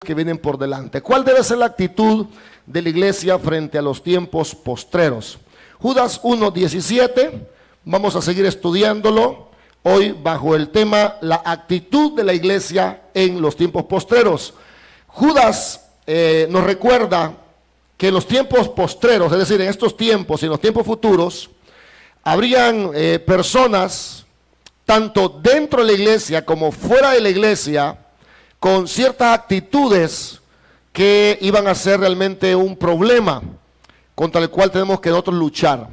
que vienen por delante. ¿Cuál debe ser la actitud de la iglesia frente a los tiempos postreros? Judas 1:17, vamos a seguir estudiándolo hoy bajo el tema la actitud de la iglesia en los tiempos postreros. Judas nos recuerda que en los tiempos postreros, es decir, en estos tiempos y en los tiempos futuros, habrían personas, tanto dentro de la iglesia como fuera de la iglesia, con ciertas actitudes que iban a ser realmente un problema contra el cual tenemos que nosotros luchar.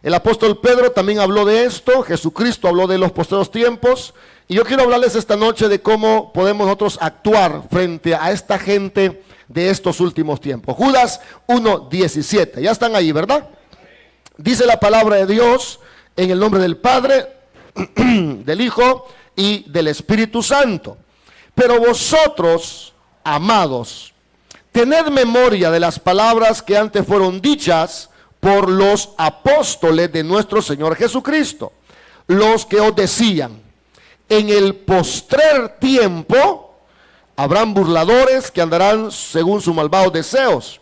El apóstol Pedro también habló de esto, Jesucristo habló de los postreros tiempos, y yo quiero hablarles esta noche de cómo podemos nosotros actuar frente a esta gente de estos últimos tiempos. Judas 1:17, ya están ahí, ¿verdad? Dice la palabra de Dios en el nombre del Padre, del Hijo y del Espíritu Santo. Pero vosotros, amados, tened memoria de las palabras que antes fueron dichas por los apóstoles de nuestro Señor Jesucristo, los que os decían: en el postrer tiempo habrán burladores que andarán según sus malvados deseos.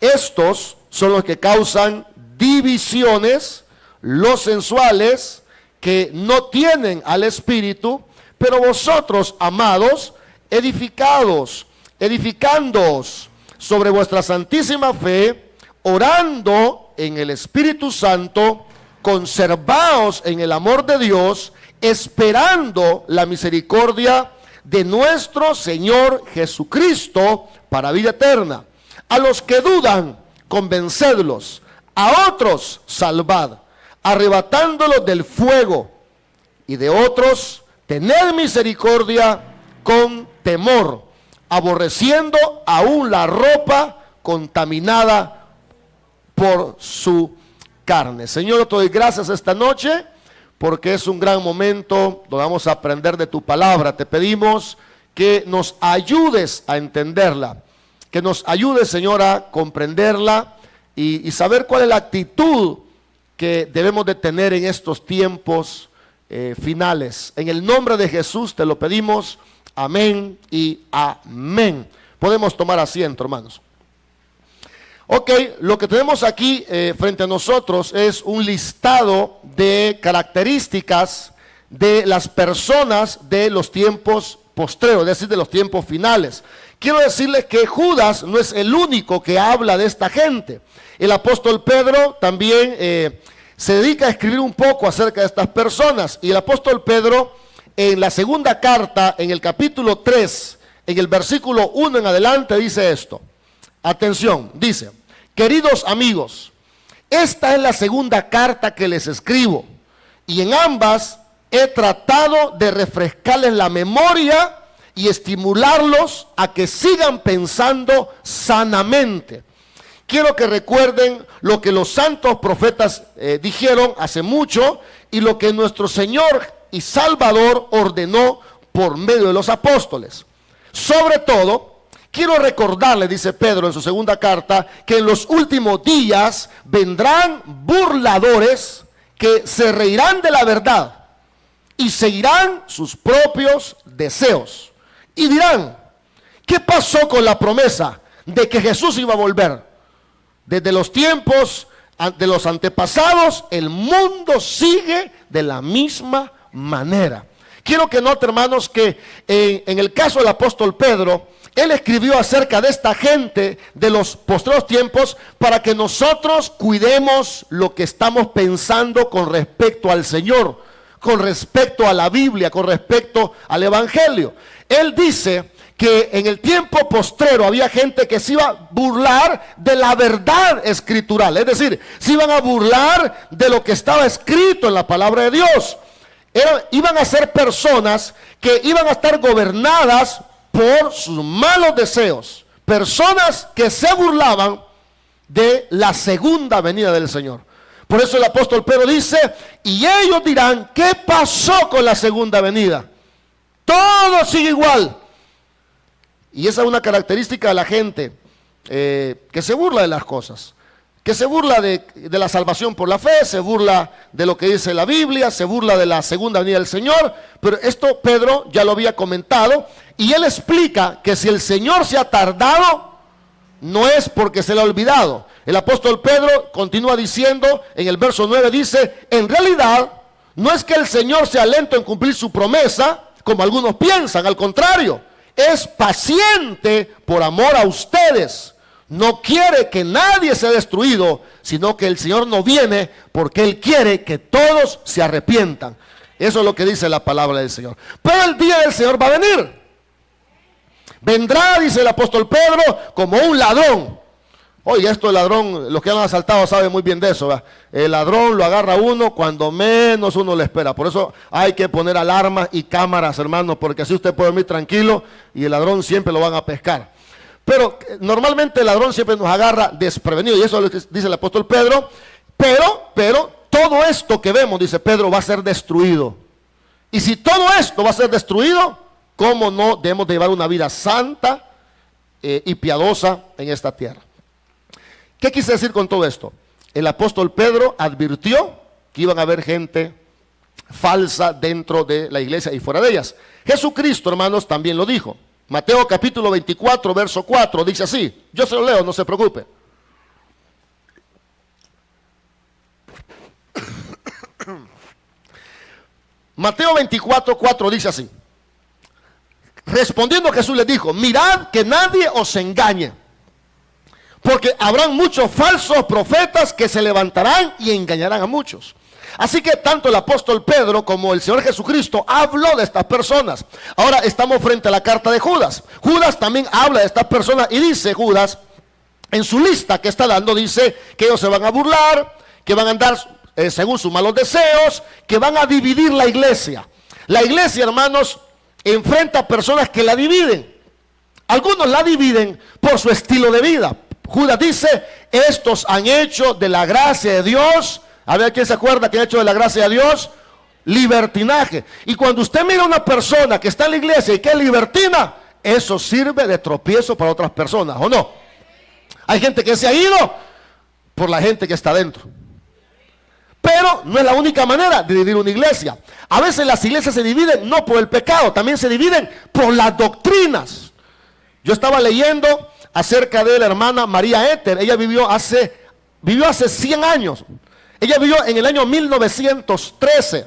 Estos son los que causan divisiones, los sensuales, que no tienen al Espíritu. Pero vosotros, amados, edificándoos sobre vuestra santísima fe, orando en el Espíritu Santo, conservaos en el amor de Dios, esperando la misericordia de nuestro Señor Jesucristo para vida eterna. A los que dudan, convencedlos; a otros salvad, arrebatándolos del fuego; y de otros tened misericordia con temor, aborreciendo aún la ropa contaminada por su carne. Señor, te doy gracias esta noche porque es un gran momento donde vamos a aprender de tu palabra. Te pedimos que nos ayudes a entenderla, que nos ayudes, Señor, a comprenderla y saber cuál es la actitud que debemos de tener en estos tiempos finales. En el nombre de Jesús te lo pedimos. Amén y amén. Podemos tomar asiento, hermanos. Ok, lo que tenemos aquí frente a nosotros es un listado de características de las personas de los tiempos postreros, es decir, de los tiempos finales. Quiero decirles que Judas no es el único que habla de esta gente. El apóstol Pedro también se dedica a escribir un poco acerca de estas personas. Y el apóstol Pedro, en la segunda carta, en el capítulo 3, en el versículo 1 en adelante, dice esto. Atención, dice: queridos amigos, esta es la segunda carta que les escribo, y en ambas he tratado de refrescarles la memoria y estimularlos a que sigan pensando sanamente. Quiero que recuerden lo que los santos profetas dijeron hace mucho y lo que nuestro Señor y Salvador ordenó por medio de los apóstoles. Sobre todo, quiero recordarles, dice Pedro en su segunda carta, que en los últimos días vendrán burladores que se reirán de la verdad y seguirán sus propios deseos. Y dirán: ¿qué pasó con la promesa de que Jesús iba a volver? Desde los tiempos de los antepasados, el mundo sigue de la misma manera. Quiero que noten, hermanos, que en el caso del apóstol Pedro, él escribió acerca de esta gente de los postreros tiempos para que nosotros cuidemos lo que estamos pensando con respecto al Señor, con respecto a la Biblia, con respecto al Evangelio. Él dice que en el tiempo postrero había gente que se iba a burlar de la verdad escritural, es decir, se iban a burlar de lo que estaba escrito en la palabra de Dios. Iban a ser personas que iban a estar gobernadas por sus malos deseos, personas que se burlaban de la segunda venida del Señor. Por eso el apóstol Pedro dice: y ellos dirán: ¿qué pasó con la segunda venida? Todo sigue igual. Y esa es una característica de la gente que se burla de las cosas. que se burla de la salvación por la fe, se burla de lo que dice la Biblia, se burla de la segunda venida del Señor, pero esto Pedro ya lo había comentado, y él explica que si el Señor se ha tardado, no es porque se le ha olvidado. El apóstol Pedro continúa diciendo, en el verso 9 dice, en realidad, no es que el Señor sea lento en cumplir su promesa, como algunos piensan, al contrario, es paciente por amor a ustedes. No quiere que nadie sea destruido, sino que el Señor no viene porque Él quiere que todos se arrepientan. Eso es lo que dice la palabra del Señor. Pero el día del Señor va a venir. Vendrá, dice el apóstol Pedro, como un ladrón. Oye, esto el ladrón, los que han asaltado saben muy bien de eso, ¿verdad? El ladrón lo agarra uno cuando menos uno le espera. Por eso hay que poner alarmas y cámaras, hermanos, porque así usted puede dormir tranquilo y el ladrón siempre lo van a pescar. Pero normalmente el ladrón siempre nos agarra desprevenido, y eso es lo que dice el apóstol Pedro. Pero todo esto que vemos, dice Pedro, va a ser destruido. Y si todo esto va a ser destruido, ¿cómo no debemos de llevar una vida santa y piadosa en esta tierra? ¿Qué quise decir con todo esto? El apóstol Pedro advirtió que iban a haber gente falsa dentro de la iglesia y fuera de ellas. Jesucristo, hermanos, también lo dijo. Mateo capítulo 24, verso 4, dice así. Yo se lo leo, no se preocupe. Mateo 24, 4 dice así. Respondiendo Jesús les dijo, mirad que nadie os engañe, porque habrán muchos falsos profetas que se levantarán y engañarán a muchos. Así que tanto el apóstol Pedro como el Señor Jesucristo habló de estas personas. Ahora estamos frente a la carta de Judas. Judas también habla de estas personas y dice Judas, en su lista que está dando, dice que ellos se van a burlar, que van a andar según sus malos deseos, que van a dividir la iglesia. La iglesia, hermanos, enfrenta a personas que la dividen. Algunos la dividen por su estilo de vida. Judas dice, estos han hecho de la gracia de Dios, a ver quién se acuerda que han hecho de la gracia de Dios, libertinaje. Y cuando usted mira a una persona que está en la iglesia y que es libertina, eso sirve de tropiezo para otras personas, ¿o no? Hay gente que se ha ido por la gente que está dentro. Pero no es la única manera de dividir una iglesia. A veces las iglesias se dividen no por el pecado, también se dividen por las doctrinas. Yo estaba leyendo acerca de la hermana María Éter. Ella vivió hace 100 años. Ella vivió en el año 1913.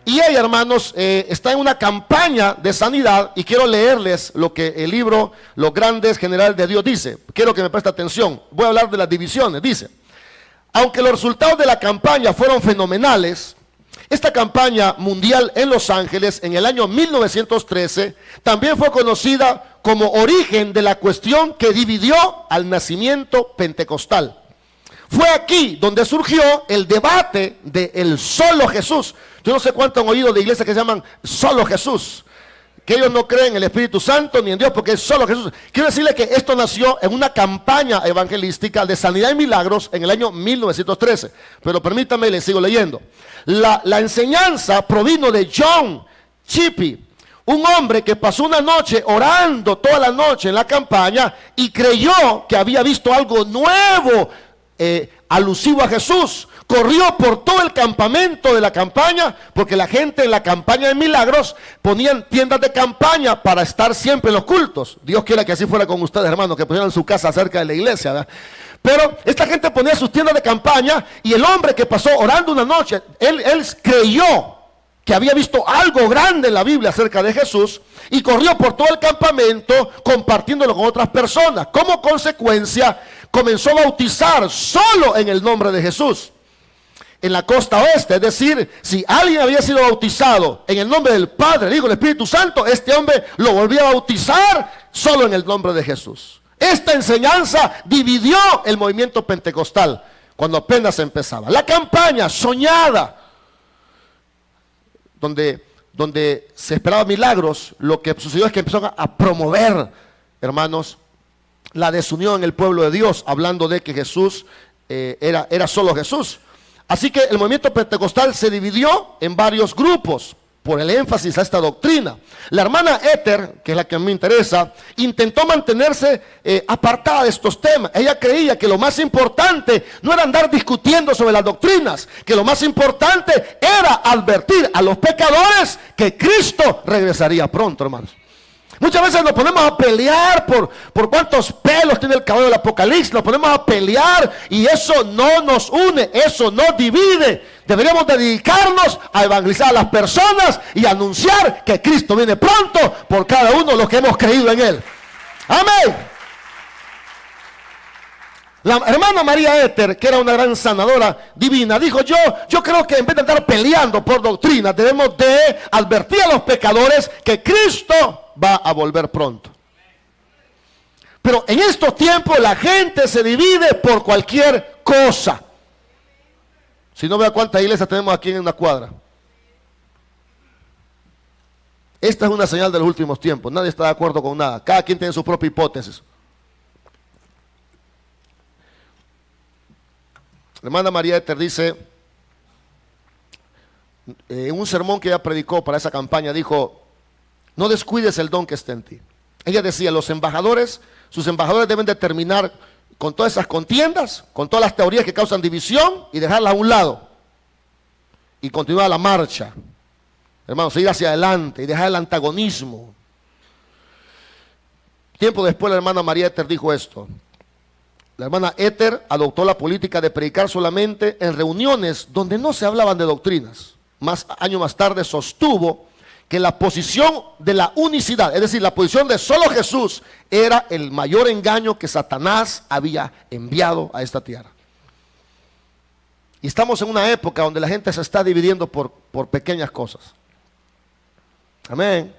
Y ella, hermanos, está en una campaña de sanidad. Y quiero leerles lo que el libro Los Grandes Generales de Dios dice. Quiero que me preste atención. Voy a hablar de las divisiones. Dice, aunque los resultados de la campaña fueron fenomenales, esta campaña mundial en Los Ángeles en el año 1913 también fue conocida como origen de la cuestión que dividió al nacimiento pentecostal. Fue aquí donde surgió el debate de el solo Jesús. Yo no sé cuánto han oído de iglesias que se llaman solo Jesús, que ellos no creen en el Espíritu Santo ni en Dios porque es solo Jesús. Quiero decirle que esto nació en una campaña evangelística de sanidad y milagros en el año 1913. Pero permítame, le sigo leyendo. La enseñanza provino de John Chippy, un hombre que pasó una noche orando toda la noche en la campaña y creyó que había visto algo nuevo alusivo a Jesús. Corrió por todo el campamento de la campaña, porque la gente en la campaña de milagros ponían tiendas de campaña para estar siempre en los cultos. Dios quiera que así fuera con ustedes, hermanos, que pusieran su casa cerca de la iglesia, ¿verdad? Pero esta gente ponía sus tiendas de campaña y el hombre que pasó orando una noche, él creyó que había visto algo grande en la Biblia acerca de Jesús y corrió por todo el campamento compartiéndolo con otras personas. Como consecuencia, comenzó a bautizar solo en el nombre de Jesús. En la costa oeste, es decir, si alguien había sido bautizado en el nombre del Padre, el Hijo y el Espíritu Santo, este hombre lo volvía a bautizar solo en el nombre de Jesús. Esta enseñanza dividió el movimiento pentecostal cuando apenas empezaba. La campaña soñada, donde se esperaban milagros, lo que sucedió es que empezaron a promover, hermanos, la desunión en el pueblo de Dios, hablando de que Jesús era solo Jesús. Así que el movimiento pentecostal se dividió en varios grupos. por el énfasis a esta doctrina. La hermana Ether, que es la que a mí me interesa, intentó mantenerse apartada de estos temas. Ella creía que lo más importante no era andar discutiendo sobre las doctrinas, que lo más importante era advertir a los pecadores que Cristo regresaría pronto, hermanos. Muchas veces nos ponemos a pelear por cuántos pelos tiene el cabello del Apocalipsis. Nos ponemos a pelear y eso no nos une, eso nos divide. Deberíamos dedicarnos a evangelizar a las personas y anunciar que Cristo viene pronto por cada uno de los que hemos creído en Él. Amén. La hermana María Ether, que era una gran sanadora divina, dijo: yo creo que en vez de andar peleando por doctrina, debemos de advertir a los pecadores que Cristo va a volver pronto. Pero en estos tiempos la gente se divide por cualquier cosa. Si no, vea cuántas iglesias tenemos aquí en una cuadra. Esta es una señal de los últimos tiempos. Nadie está de acuerdo con nada. Cada quien tiene su propia hipótesis. La hermana María Ether dice, en un sermón que ella predicó para esa campaña, dijo: no descuides el don que está en ti. Ella decía: sus embajadores deben de terminar con todas esas contiendas, con todas las teorías que causan división, y dejarlas a un lado y continuar la marcha, hermanos, seguir hacia adelante y dejar el antagonismo. Tiempo después la hermana María Ether dijo esto. La hermana Ether adoptó la política de predicar solamente en reuniones donde no se hablaban de doctrinas. Años más tarde sostuvo que la posición de la unicidad, es decir, la posición de solo Jesús, era el mayor engaño que Satanás había enviado a esta tierra. Y estamos en una época donde la gente se está dividiendo por pequeñas cosas. Amén.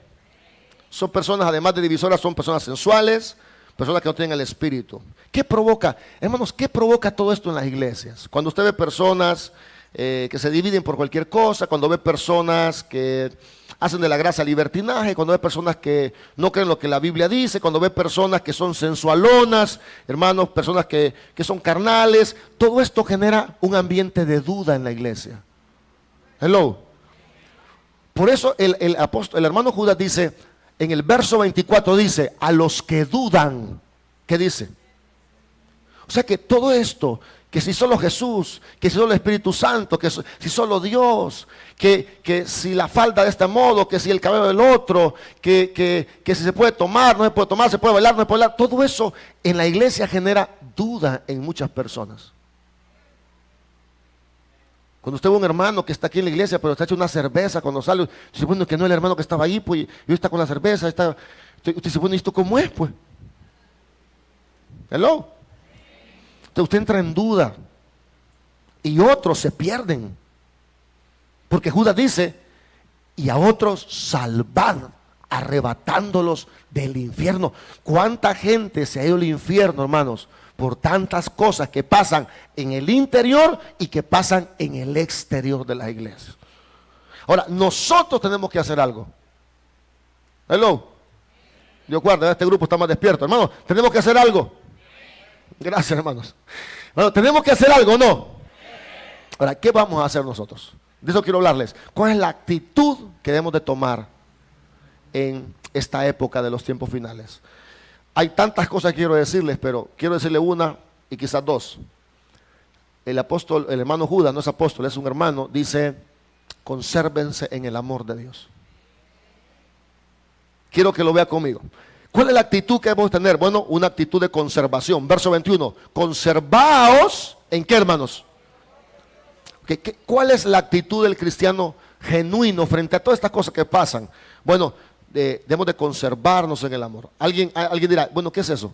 Son personas, además de divisoras, son personas sensuales, personas que no tienen el espíritu. ¿Qué provoca? Hermanos, ¿qué provoca todo esto en las iglesias? Cuando usted ve personas que se dividen por cualquier cosa, cuando ve personas que hacen de la gracia libertinaje, cuando ve personas que no creen lo que la Biblia dice, cuando ve personas que son sensualonas, hermanos, personas que son carnales, todo esto genera un ambiente de duda en la iglesia. Hello. Por eso el hermano Judas dice, en el verso 24 dice: a los que dudan. ¿Qué dice? O sea que todo esto, que si solo Jesús, que si solo el Espíritu Santo, que si solo Dios, que si la falda de este modo, que si el cabello del otro, que si se puede tomar, no se puede tomar, se puede bailar, no se puede bailar, todo eso en la iglesia genera duda en muchas personas. Cuando usted ve un hermano que está aquí en la iglesia, pero está hecho una cerveza, cuando sale, dice: bueno, que no es el hermano que estaba ahí, pues, y hoy está con la cerveza, usted dice: bueno, ¿y esto cómo es, pues? Hello. Entonces usted entra en duda y otros se pierden, porque Judas dice: y a otros salvad, arrebatándolos del infierno. ¿Cuánta gente se ha ido al infierno, hermanos, por tantas cosas que pasan en el interior y que pasan en el exterior de las iglesias? Ahora, nosotros tenemos que hacer algo. Hello. Dios guarda, este grupo está más despierto, hermanos. Tenemos que hacer algo. Gracias, hermanos. Bueno, tenemos que hacer algo, ¿no? Ahora, ¿qué vamos a hacer nosotros? De eso quiero hablarles. ¿Cuál es la actitud que debemos de tomar en esta época de los tiempos finales? Hay tantas cosas que quiero decirles, pero quiero decirle una y quizás dos. El hermano Judas, no es apóstol, es un hermano, dice: consérvense en el amor de Dios. Quiero que lo vea conmigo. ¿Cuál es la actitud que debemos tener? Bueno, una actitud de conservación. Verso 21. Conservaos, ¿en qué, hermanos? ¿Cuál es la actitud del cristiano genuino frente a todas estas cosas que pasan? Bueno, debemos de conservarnos en el amor. Alguien dirá: bueno, ¿qué es eso?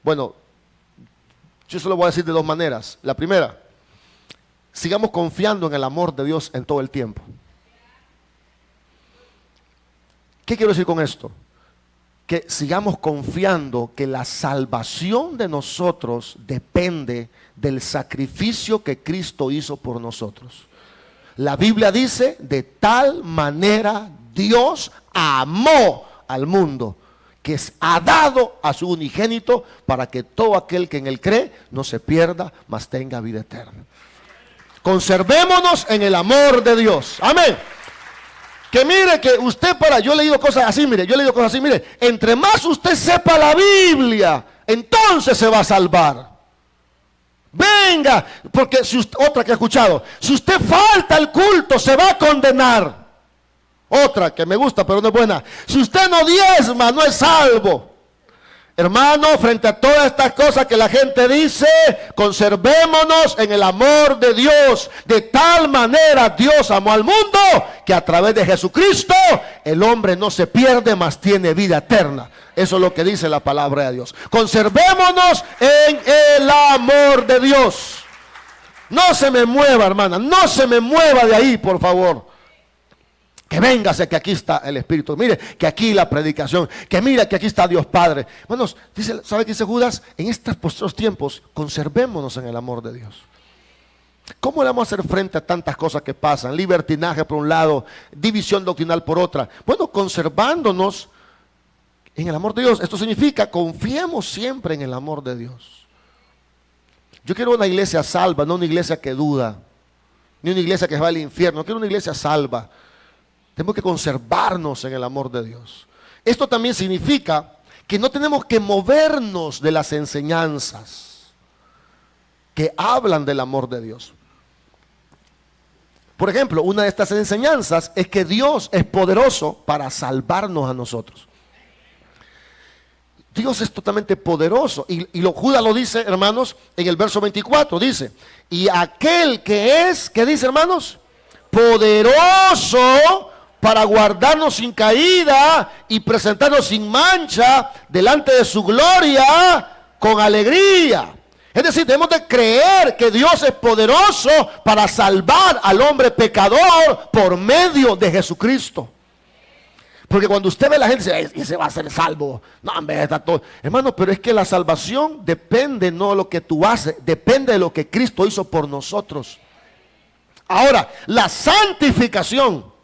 Bueno, yo se lo voy a decir de dos maneras. La primera, sigamos confiando en el amor de Dios en todo el tiempo. ¿Qué quiero decir con esto? Que sigamos confiando que la salvación de nosotros depende del sacrificio que Cristo hizo por nosotros. La Biblia dice: de tal manera Dios amó al mundo, que ha dado a su unigénito, para que todo aquel que en él cree no se pierda, mas tenga vida eterna. Conservémonos en el amor de Dios. Amén. Que mire que usted yo he leído cosas así, mire, entre más usted sepa la Biblia, entonces se va a salvar. Venga, porque si usted, otra que he escuchado, si usted falta al culto, se va a condenar. Otra que me gusta, pero no es buena. Si usted no diezma, no es salvo. Hermano, frente a todas estas cosas que la gente dice, conservémonos en el amor de Dios. De tal manera Dios amó al mundo que a través de Jesucristo el hombre no se pierde, mas tiene vida eterna. Eso es lo que dice la palabra de Dios. Conservémonos en el amor de Dios. No se me mueva, hermana, no se me mueva de ahí, por favor. Que véngase, que aquí está el Espíritu. Mire, que aquí la predicación. Que mira, que aquí está Dios Padre. Hermanos, ¿sabe qué dice Judas? En estos postreros tiempos, conservémonos en el amor de Dios. ¿Cómo le vamos a hacer frente a tantas cosas que pasan? Libertinaje por un lado, división doctrinal por otra. Bueno, conservándonos en el amor de Dios. Esto significa, confiemos siempre en el amor de Dios. Yo quiero una iglesia salva, no una iglesia que duda. Ni una iglesia que va al infierno. Quiero una iglesia salva. Tenemos que conservarnos en el amor de Dios. Esto también significa que no tenemos que movernos de las enseñanzas que hablan del amor de Dios. Por ejemplo, una de estas enseñanzas es que Dios es poderoso para salvarnos a nosotros. Dios es totalmente poderoso. Y Judas lo dice, hermanos, en el verso 24. Dice, y aquel que es, ¿qué dice, hermanos? Poderoso para guardarnos sin caída y presentarnos sin mancha delante de su gloria con alegría. Es decir, debemos de creer que Dios es poderoso para salvar al hombre pecador por medio de Jesucristo. Porque cuando usted ve a la gente dice, ese va a ser salvo. No, hombre, está todo. Hermano, pero es que la salvación depende no de lo que tú haces, depende de lo que Cristo hizo por nosotros. Ahora, la santificación.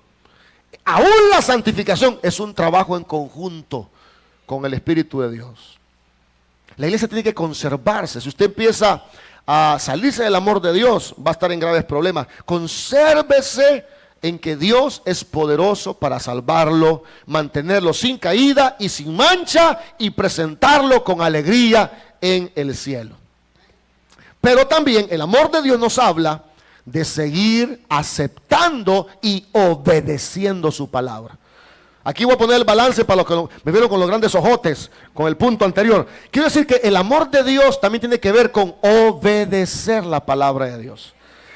Aún la santificación es un trabajo en conjunto con el Espíritu de Dios. La iglesia tiene que conservarse. Si usted empieza a salirse del amor de Dios, va a estar en graves problemas. Consérvese en que Dios es poderoso para salvarlo, mantenerlo sin caída y sin mancha y presentarlo con alegría en el cielo. Pero también el amor de Dios nos habla de seguir aceptando y obedeciendo su palabra. Aquí voy a poner el balance para los que me vieron con los grandes ojotes, con el punto anterior. Quiero decir que el amor de Dios también tiene que ver con obedecer la palabra de Dios.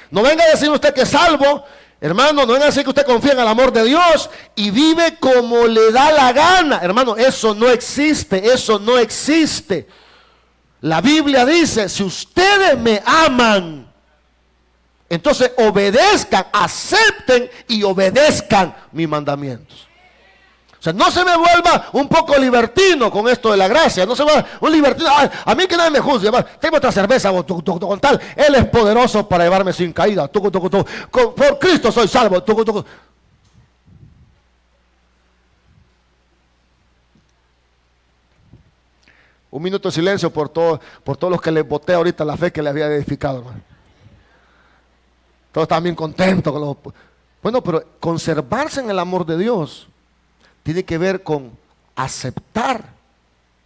No venga a decir usted que es salvo, hermano, no venga a decir que usted confía en el amor de Dios y vive como le da la gana. Hermano, eso no existe, eso no existe. La Biblia dice, si ustedes me aman, entonces obedezcan, acepten y obedezcan mis mandamientos. O sea, no se me vuelva un poco libertino con esto de la gracia. No se vuelva un libertino. Ay, a mí que nadie me juzgue. Tengo otra cerveza con tal. Él es poderoso para llevarme sin caída. Por Cristo soy salvo. Un minuto de silencio por todos los que les boté ahorita la fe que les había edificado, hermano. Todos estaban bien contentos con Bueno, pero conservarse en el amor de Dios tiene que ver con aceptar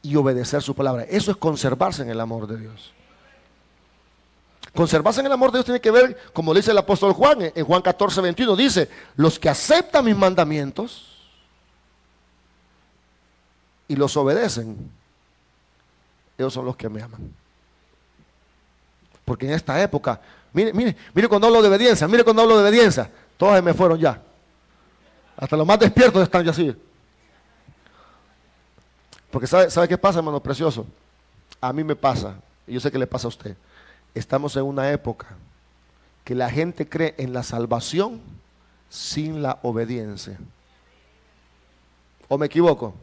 y obedecer su palabra. Eso es conservarse en el amor de Dios. Conservarse en el amor de Dios tiene que ver, como dice el apóstol Juan, en Juan 14, 21, dice, los que aceptan mis mandamientos y los obedecen, ellos son los que me aman. Porque en esta época, mire cuando hablo de obediencia, todos se me fueron ya. Hasta los más despiertos están ya así. Porque ¿sabe qué pasa, hermano precioso? A mí me pasa, y yo sé que le pasa a usted. Estamos en una época que la gente cree en la salvación sin la obediencia. ¿O me equivoco?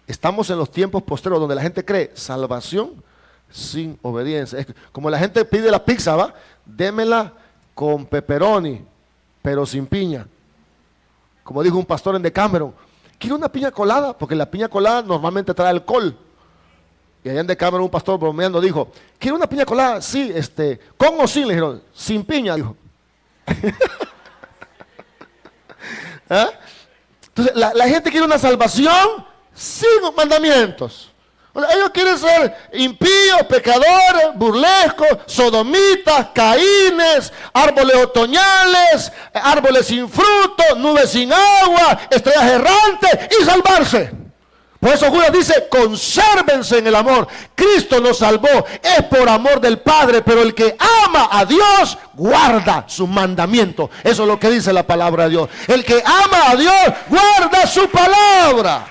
Estamos en los tiempos posteriores donde la gente cree salvación sin obediencia. Es como la gente pide la pizza, ¿va? Démela con pepperoni, pero sin piña. Como dijo un pastor en Decameron, quiero una piña colada, porque la piña colada normalmente trae alcohol. Y allá en Decameron un pastor bromeando dijo, quiero una piña colada, sí, con o sin, le dijeron, sin piña, dijo. ¿Ah? Entonces, la gente quiere una salvación sin mandamientos. O sea, ellos quieren ser impíos, pecadores, burlescos, sodomitas, caínes, árboles otoñales, árboles sin fruto, nubes sin agua, estrellas errantes y salvarse. Por eso Judas dice, consérvense en el amor. Cristo nos salvó, es por amor del Padre, pero el que ama a Dios, guarda sus mandamientos. Eso es lo que dice la palabra de Dios. El que ama a Dios, guarda su palabra.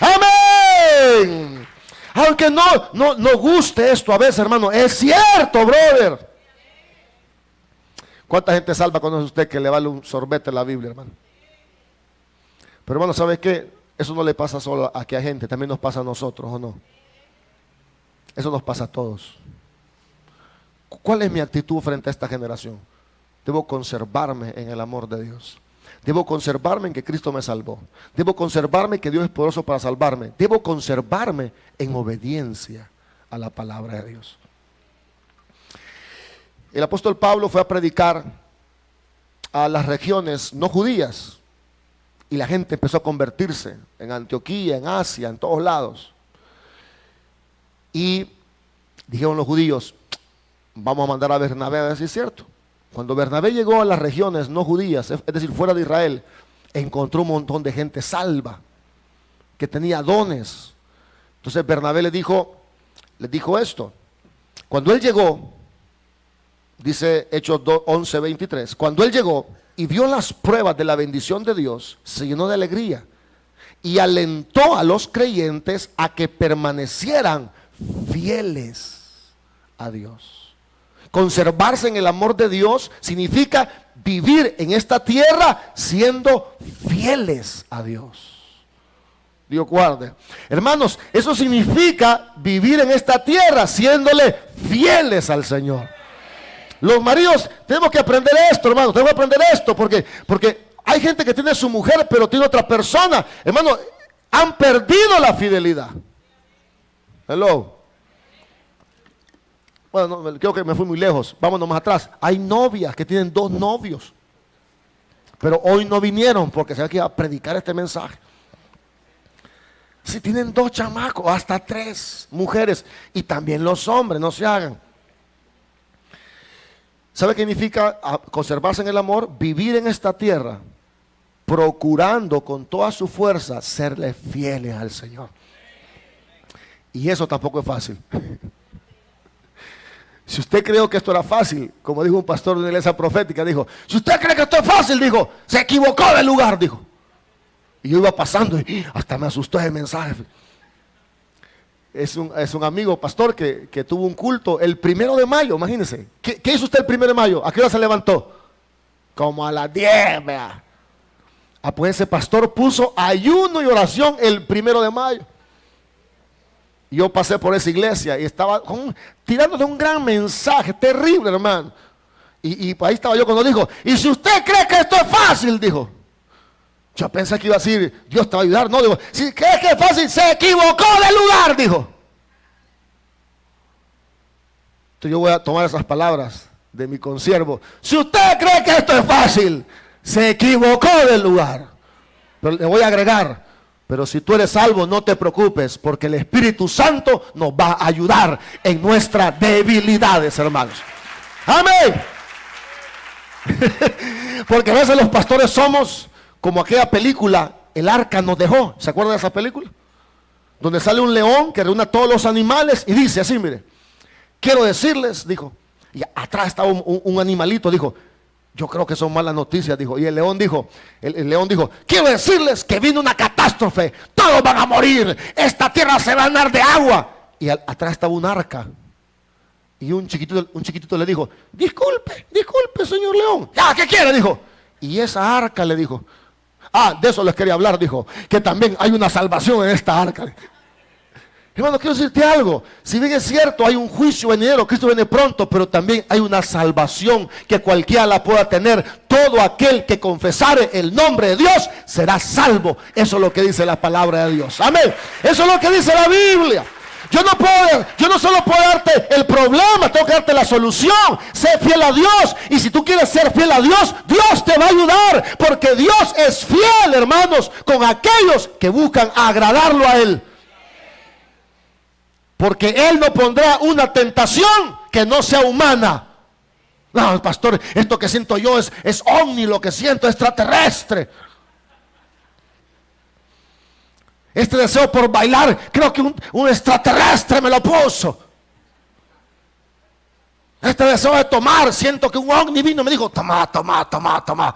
Amén. Aunque no guste esto a veces, hermano, es cierto, brother. ¿Cuánta gente salva conoce usted que le vale un sorbete la Biblia, hermano? Pero hermano, ¿sabe qué? Eso no le pasa solo a aquella gente, también nos pasa a nosotros, ¿o no? Eso nos pasa a todos. ¿Cuál es mi actitud frente a esta generación? Debo conservarme en el amor de Dios. Debo conservarme en que Cristo me salvó. Debo conservarme que Dios es poderoso para salvarme. Debo conservarme en obediencia a la palabra de Dios. El apóstol Pablo fue a predicar a las regiones no judías. Y la gente empezó a convertirse en Antioquía, en Asia, en todos lados. Y dijeron los judíos, vamos a mandar a Bernabé a ver si es cierto. Cuando Bernabé llegó a las regiones no judías, es decir, fuera de Israel, encontró un montón de gente salva, que tenía dones. Entonces Bernabé les dijo esto. Cuando él llegó, dice Hechos 11:23, cuando él llegó y vio las pruebas de la bendición de Dios, se llenó de alegría y alentó a los creyentes a que permanecieran fieles a Dios. Conservarse en el amor de Dios significa vivir en esta tierra siendo fieles a Dios. Dios guarde. Hermanos, eso significa vivir en esta tierra siéndole fieles al Señor. Los maridos tenemos que aprender esto, hermano. Tenemos que aprender esto porque hay gente que tiene su mujer pero tiene otra persona. Hermano, han perdido la fidelidad. Hello. Bueno, creo que me fui muy lejos. Vámonos más atrás. Hay novias que tienen 2 novios. Pero hoy no vinieron porque se que iba a predicar este mensaje. Si tienen 2 chamacos, hasta 3 mujeres. Y también los hombres, no se hagan. ¿Sabe qué significa conservarse en el amor? Vivir en esta tierra, procurando con toda su fuerza serle fieles al Señor. Y eso tampoco es fácil. Si usted creyó que esto era fácil, como dijo un pastor de una iglesia profética, dijo, si usted cree que esto es fácil, dijo, se equivocó del lugar, dijo. Y yo iba pasando y hasta me asustó ese mensaje. Es un amigo pastor que tuvo un culto el 1 de mayo, imagínense. ¿Qué hizo usted el 1 de mayo? ¿A qué hora se levantó? Como a las 10, vea. Pues ese pastor puso ayuno y oración el 1 de mayo. Yo pasé por esa iglesia y estaba tirándote un gran mensaje, terrible, hermano. Y ahí estaba yo cuando dijo, y si usted cree que esto es fácil, dijo. Yo pensé que iba a decir, Dios te va a ayudar. No, digo, si crees que es fácil, se equivocó de lugar, dijo. Entonces yo voy a tomar esas palabras de mi consiervo. Si usted cree que esto es fácil, se equivocó del lugar. Pero le voy a agregar, pero si tú eres salvo, no te preocupes, porque el Espíritu Santo nos va a ayudar en nuestras debilidades, hermanos. Amén. Porque a veces los pastores somos como aquella película, El Arca nos dejó. ¿Se acuerdan de esa película? Donde sale un león que reúne a todos los animales y dice así, mire, quiero decirles, dijo, y atrás estaba un animalito, dijo, yo creo que son malas noticias, dijo. Y el león dijo, quiero decirles que vino una catástrofe, todos van a morir, esta tierra se va a llenar de agua. Y atrás estaba un arca. Y un chiquitito le dijo, disculpe, señor león. Ya, ¿qué quiere? Dijo. Y esa arca le dijo, de eso les quería hablar, dijo, que también hay una salvación en esta arca. Hermano, quiero decirte algo, si bien es cierto, hay un juicio venidero, Cristo viene pronto, pero también hay una salvación que cualquiera la pueda tener. Todo aquel que confesare el nombre de Dios será salvo. Eso es lo que dice la palabra de Dios. Amén. Eso es lo que dice la Biblia. Yo no solo puedo darte el problema, tengo que darte la solución. Sé fiel a Dios. Y si tú quieres ser fiel a Dios, Dios te va a ayudar. Porque Dios es fiel, hermanos, con aquellos que buscan agradarlo a Él. Porque Él no pondrá una tentación que no sea humana. No, pastor, esto que siento yo es ovni, lo que siento es extraterrestre. Este deseo por bailar, creo que un extraterrestre me lo puso. Este deseo de tomar, siento que un ovni vino y me dijo, toma, toma, toma, toma.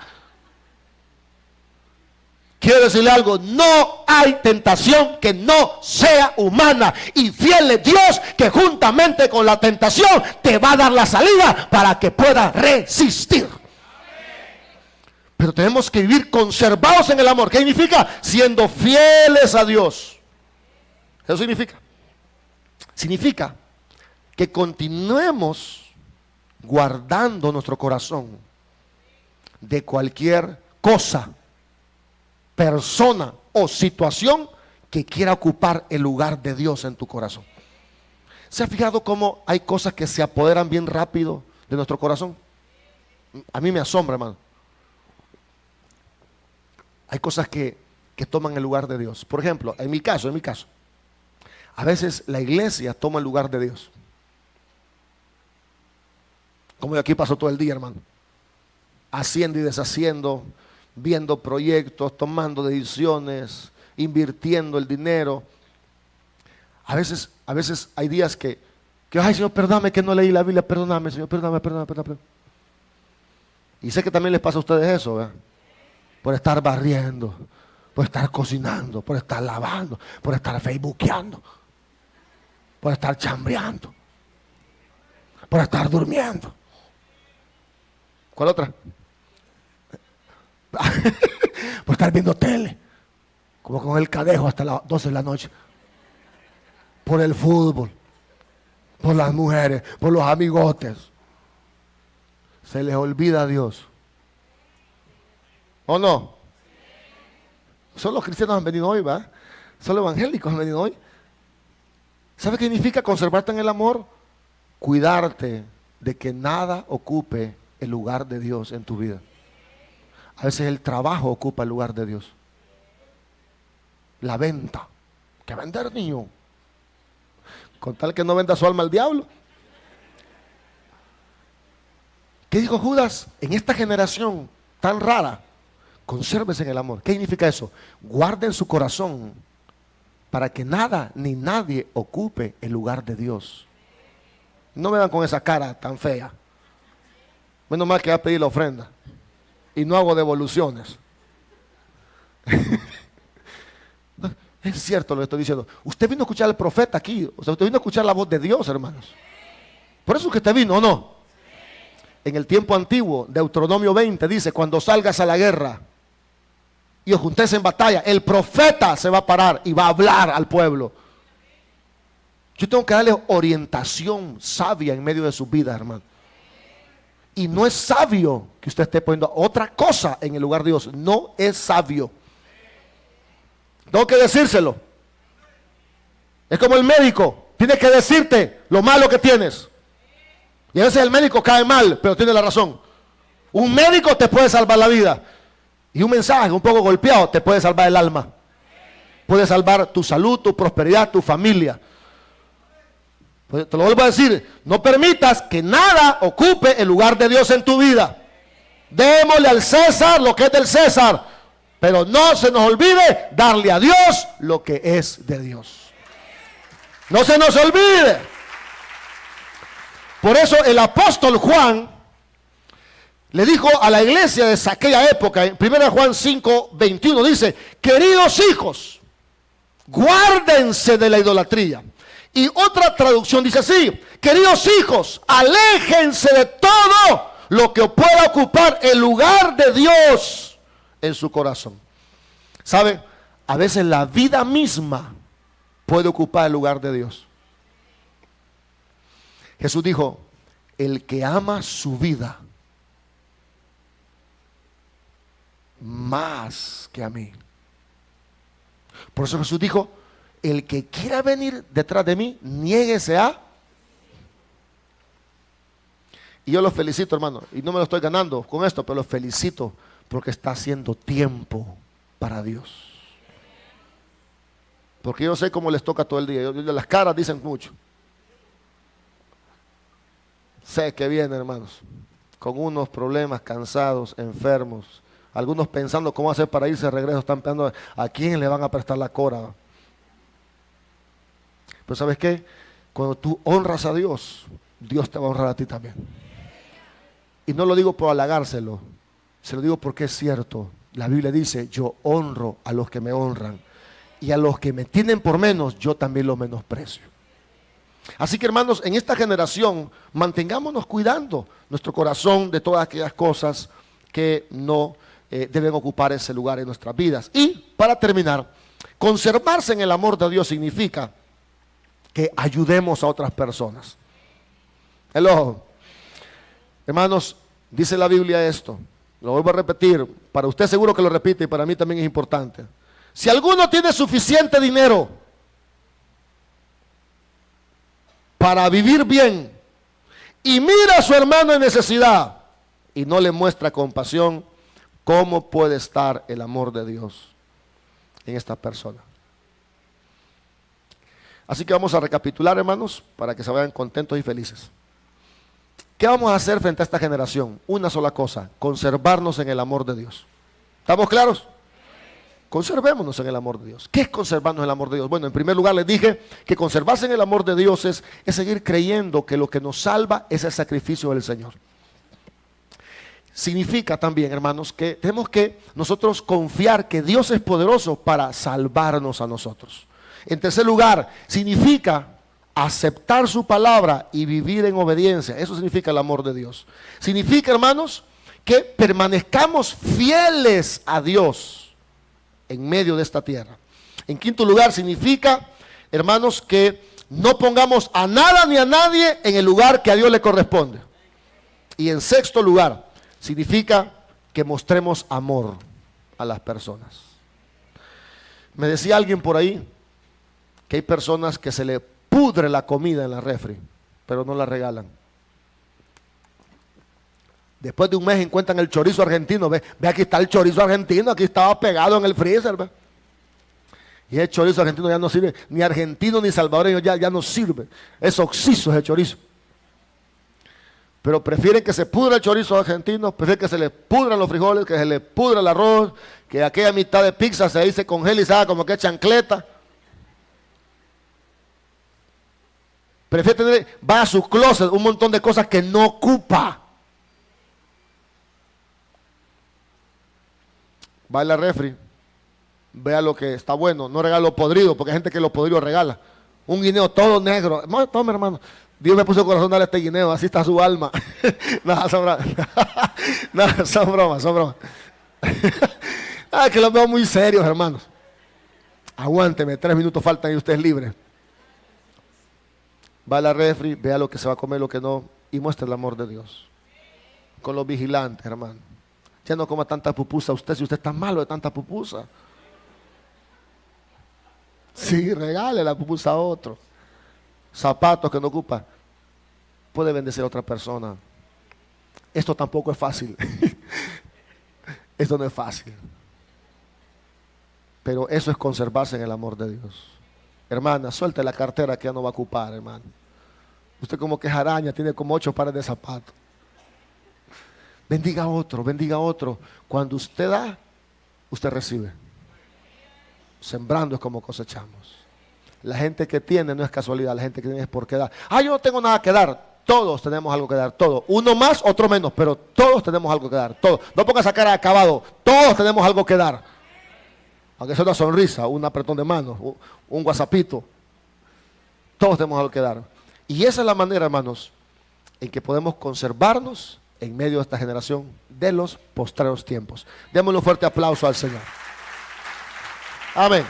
Quiero decirle algo, no hay tentación que no sea humana. Y fiel es Dios que juntamente con la tentación te va a dar la salida para que pueda resistir. Pero tenemos que vivir conservados en el amor. ¿Qué significa? Siendo fieles a Dios. Eso significa. Significa que continuemos guardando nuestro corazón de cualquier cosa, persona o situación que quiera ocupar el lugar de Dios en tu corazón. ¿Se ha fijado cómo hay cosas que se apoderan bien rápido de nuestro corazón? A mí me asombra, hermano. Hay cosas que toman el lugar de Dios. Por ejemplo, en mi caso, a veces la iglesia toma el lugar de Dios. Como yo aquí paso todo el día, hermano. Haciendo y deshaciendo, viendo proyectos, tomando decisiones, invirtiendo el dinero. A veces hay días que ay, Señor, perdóname que no leí la Biblia, perdóname, Señor, perdóname. Y sé que también les pasa a ustedes eso, ¿verdad? Por estar barriendo, por estar cocinando, por estar lavando, por estar facebookeando, por estar chambreando, por estar durmiendo. ¿Cuál otra? Por estar viendo tele, como con el cadejo hasta las 12 de la noche. Por el fútbol, por las mujeres, por los amigotes. Se les olvida a Dios. ¿O no? Solo los cristianos han venido hoy, ¿va? Solo evangélicos han venido hoy. ¿Sabe qué significa conservarte en el amor? Cuidarte de que nada ocupe el lugar de Dios en tu vida. A veces el trabajo ocupa el lugar de Dios. La venta. ¿Qué vender, niño? Con tal que no venda su alma al diablo. ¿Qué dijo Judas? En esta generación tan rara, consérvese en el amor. ¿Qué significa eso? Guarden su corazón para que nada ni nadie ocupe el lugar de Dios. No me dan con esa cara tan fea. Menos mal que voy a pedir la ofrenda y no hago devoluciones. Es cierto lo que estoy diciendo. Usted vino a escuchar al profeta aquí. O sea, usted vino a escuchar la voz de Dios, hermanos. Por eso es que usted vino, ¿o no? En el tiempo antiguo, Deuteronomio 20 dice, cuando salgas a la guerra y os juntéis en batalla, el profeta se va a parar y va a hablar al pueblo. Yo tengo que darle orientación sabia en medio de su vida, hermano. Y no es sabio que usted esté poniendo otra cosa en el lugar de Dios. No es sabio. Tengo que decírselo. Es como el médico. Tiene que decirte lo malo que tienes. Y a veces el médico cae mal, pero tiene la razón. Un médico te puede salvar la vida. Y un mensaje un poco golpeado te puede salvar el alma. Puede salvar tu salud, tu prosperidad, tu familia. Pues te lo vuelvo a decir, no permitas que nada ocupe el lugar de Dios en tu vida. Démosle al César lo que es del César, pero no se nos olvide darle a Dios lo que es de Dios. No se nos olvide. Por eso el apóstol Juan le dijo a la iglesia de aquella época, en 1 Juan 5:21 dice, queridos hijos, guárdense de la idolatría. Y otra traducción dice así, queridos hijos, aléjense de todo lo que pueda ocupar el lugar de Dios en su corazón. ¿Saben? A veces la vida misma puede ocupar el lugar de Dios. Jesús dijo, el que ama su vida más que a mí. Por eso Jesús dijo, el que quiera venir detrás de mí, niéguese a. Y yo los felicito, hermano, y no me lo estoy ganando con esto, pero los felicito porque está haciendo tiempo para Dios. Porque yo sé cómo les toca todo el día. Las caras dicen mucho. Sé que vienen, hermanos, con unos problemas, cansados, enfermos. Algunos pensando cómo hacer para irse de regreso. Están pensando a quién le van a prestar la cora. Pero ¿sabes qué? Cuando tú honras a Dios, Dios te va a honrar a ti también. Y no lo digo por halagárselo, se lo digo porque es cierto. La Biblia dice, yo honro a los que me honran. Y a los que me tienen por menos, yo también los menosprecio. Así que, hermanos, en esta generación, mantengámonos cuidando nuestro corazón de todas aquellas cosas que no deben ocupar ese lugar en nuestras vidas. Y, para terminar, conservarse en el amor de Dios significa que ayudemos a otras personas. Hello. Hermanos, dice la Biblia esto, lo vuelvo a repetir, para usted seguro que lo repite y para mí también es importante. Si alguno tiene suficiente dinero para vivir bien y mira a su hermano en necesidad y no le muestra compasión, ¿cómo puede estar el amor de Dios en esta persona? Así que vamos a recapitular, hermanos, para que se vayan contentos y felices. ¿Qué vamos a hacer frente a esta generación? Una sola cosa, conservarnos en el amor de Dios. ¿Estamos claros? Conservémonos en el amor de Dios. ¿Qué es conservarnos en el amor de Dios? Bueno, en primer lugar les dije que conservarse en el amor de Dios es seguir creyendo que lo que nos salva es el sacrificio del Señor. Significa también, hermanos, que tenemos que nosotros confiar que Dios es poderoso para salvarnos a nosotros. En tercer lugar, significa aceptar su palabra y vivir en obediencia. Eso significa el amor de Dios. Significa, hermanos, que permanezcamos fieles a Dios en medio de esta tierra. En quinto lugar, significa, hermanos, que no pongamos a nada ni a nadie en el lugar que a Dios le corresponde. Y en sexto lugar, significa que mostremos amor a las personas. Me decía alguien por ahí que hay personas que se le pudre la comida en la refri, pero no la regalan. Después de un mes encuentran el chorizo argentino. Ve aquí está el chorizo argentino, aquí estaba pegado en el freezer. ¿Ve? Y el chorizo argentino ya no sirve, ni argentino ni salvadoreño ya no sirve. Es oxiso ese chorizo. Pero prefieren que se pudra el chorizo argentino, prefieren que se le pudran los frijoles, que se le pudra el arroz, que aquella mitad de pizza se congela y se haga como que chancleta. Prefiere tener, va a su closet un montón de cosas que no ocupa. Va a la refri, vea lo que está bueno, no regalo podrido, porque hay gente que lo podrido regala. Un guineo todo negro. No, tome, hermano. Dios me puso el corazón darle este guineo, así está su alma. No, son bromas. No, son bromas, son bromas. Que los veo muy serios, hermanos. Aguánteme, 3 minutos faltan y usted es libre. Va a la refri, vea lo que se va a comer, lo que no, y muestra el amor de Dios. Con los vigilantes, hermano. Ya no coma tanta pupusa usted, si usted está malo de tanta pupusa. Sí, regale la pupusa a otro. Zapatos que no ocupa. Puede bendecir a otra persona. Esto tampoco es fácil. Esto no es fácil. Pero eso es conservarse en el amor de Dios. Hermana, suelte la cartera que ya no va a ocupar, hermano. Usted como que es araña, tiene como 8 pares de zapatos. Bendiga a otro, bendiga a otro. Cuando usted da, usted recibe. Sembrando es como cosechamos. La gente que tiene no es casualidad, la gente que tiene es porque da. Yo no tengo nada que dar. Todos tenemos algo que dar, todos. Uno más, otro menos, pero todos tenemos algo que dar, todos. No ponga esa cara de acabado, todos tenemos algo que dar. Aunque sea una sonrisa, un apretón de manos, un whatsappito. Todos tenemos algo que dar. Y esa es la manera, hermanos, en que podemos conservarnos en medio de esta generación de los postreros tiempos. Démosle un fuerte aplauso al Señor. Amén.